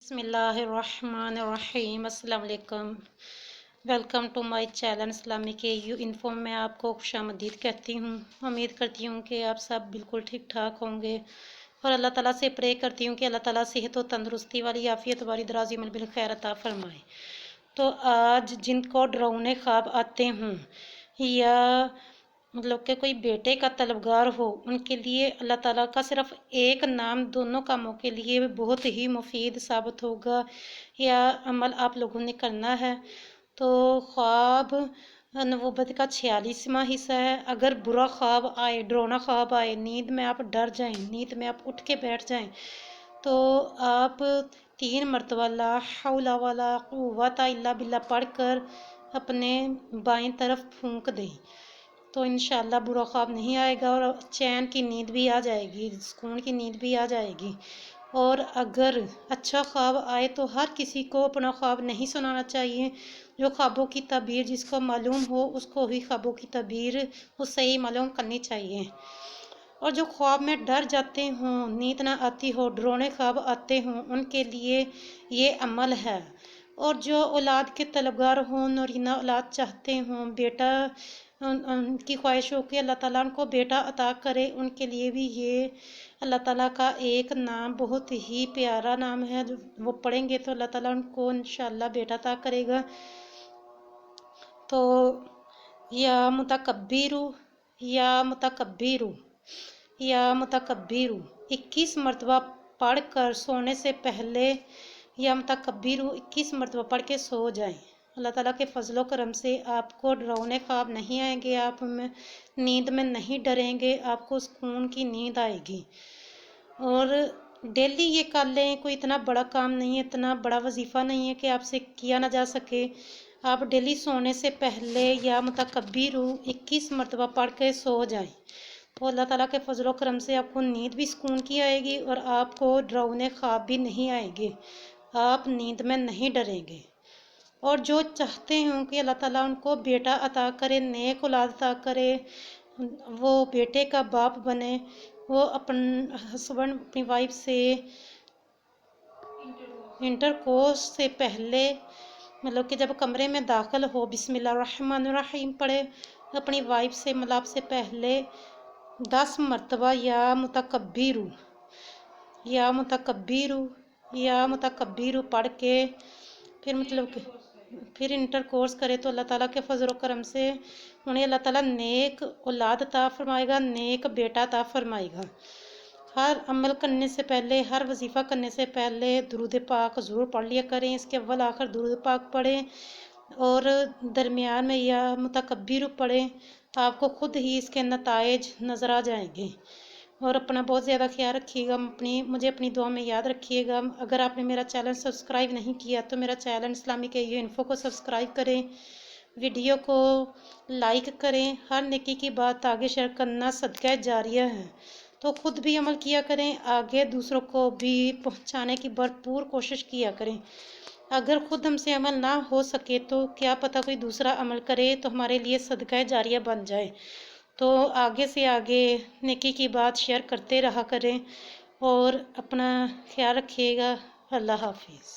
बिस्मिल्लाहिर्रहमानिर्रहीम। अस्सलाम वालेकुम। Welcome to my channel Islamic you info. मैं आपको खुशामदीद कहती हूँ। उम्मीद करती हूँ कि आप सब बिल्कुल ठीक ठाक होंगे और अल्लाह ताला से प्रे करती हूँ कि अल्लाह ताला सेहत और तंदुरुस्ती वाली आफियत वाली दराजी में बिल खैर अता फरमाए। तो आज जिनको डरावने ख्वाब आते हों या मतलब कि कोई बेटे का तलबगार हो, उनके लिए अल्लाह ताला का सिर्फ एक नाम दोनों कामों के लिए बहुत ही मुफीद साबित होगा। या अमल आप लोगों ने करना है। तो ख्वाब नबूवत का 46वां हिस्सा है। अगर बुरा ख्वाब आए, डरावना ख्वाब आए, नींद में आप डर जाएं, नींद में आप उठ के बैठ जाएं, तो आप 3 मरतबा ला हौला वला कुव्वता इल्ला बिल्ला पढ़कर अपने बाएं तरफ फूंक दें, तो इंशाल्लाह बुरा ख्वाब नहीं आएगा और चैन की नींद भी आ जाएगी, सुकून की नींद भी आ जाएगी। और अगर अच्छा ख्वाब आए तो हर किसी को अपना ख्वाब नहीं सुनाना चाहिए। जो ख्वाबों की तबीर जिसको मालूम हो उसको ही ख्वाबों की तबीर उससे ही मालूम करनी चाहिए। और जो ख्वाब में डर जाते हों, नींद ना आती हो, डरावने ख्वाब आते हों, उनके लिए ये अमल है। और जो औलाद के तलबगार हों, नौरीना औलाद चाहते हों, बेटा उनकी ख्वाहिश हो कि अल्लाह ताला उनको बेटा अता करे, उनके लिए भी ये अल्लाह ताला का एक नाम बहुत ही प्यारा नाम है। जो वो पढ़ेंगे तो अल्लाह ताला उनको इंशाल्लाह बेटा अता करेगा। तो या मुतकब्बिरू या मुतकब्बिरू या मुतकब्बिरू 21 मरतबा पढ़ कर सोने से पहले या मुतकब्बिरू 21 मरतबा पढ़ के सो जाएं। अल्लाह ताला के फजलो करम से आपको डरावने ख्वाब नहीं आएंगे, आप में नींद में नहीं डरेंगे, आपको सुकून की नींद आएगी। और डेली ये कर लें, कोई इतना बड़ा काम नहीं है, इतना बड़ा वजीफ़ा नहीं है कि आपसे किया ना जा सके। आप डेली सोने से पहले या मुतकब्बिरू 21 मरतबा पढ़ के सो जाएं, तो अल्लाह ताला के फजलो करम से आपको नींद भी सुकून की आएगी और आपको डरावने ख्वाब भी नहीं आएंगे, आप नींद में नहीं डरेंगे। और जो चाहते हों कि अल्लाह ताला उनको बेटा अता करे, नेक औलाद अता करे, वो बेटे का बाप बने, वो अपन हस्बैंड अपनी वाइफ से इंटरकोर्स से पहले मतलब कि जब कमरे में दाखिल हो बिस्मिल्लाहिर्रहमानिर्रहीम पढ़े, अपनी वाइफ से मिलाप से पहले 10 मरतबा या मुतकब्बिरू या मुतकब्बिरू या मुतकब्बिरू पढ़ के फिर मतलब कि फिर इंटरकोर्स करे, तो अल्लाह ताला के फजल करम से उन्हें अल्लाह ताला नेक औलाद अता फरमाएगा, नेक बेटा अता फरमाएगा। हर अमल करने से पहले, हर वजीफ़ा करने से पहले दुरूद पाक ज़रूर पढ़ लिया करें। इसके अव्वल आखिर दुरूद पाक पढ़ें और दरमियान में या मुतकब्बिर पढ़ें, आपको खुद ही इसके नताइज नज़र आ जाएंगे। और अपना बहुत ज़्यादा ख्याल रखिएगा, मुझे अपनी दुआ में याद रखिएगा। अगर आपने मेरा चैनल सब्सक्राइब नहीं किया तो मेरा चैनल इस्लामिक यू इन्फो को सब्सक्राइब करें, वीडियो को लाइक करें। हर नेकी की बात आगे शेयर करना सदका जारिया है, तो खुद भी अमल किया करें, आगे दूसरों को भी पहुंचाने की भरपूर कोशिश किया करें। अगर खुद हमसे अमल ना हो सके तो क्या पता कोई दूसरा अमल करे तो हमारे लिए सदका जारिया बन जाए। तो आगे से आगे नेकी की बात शेयर करते रहा करें और अपना ख्याल रखिएगा। अल्लाह हाफिज़।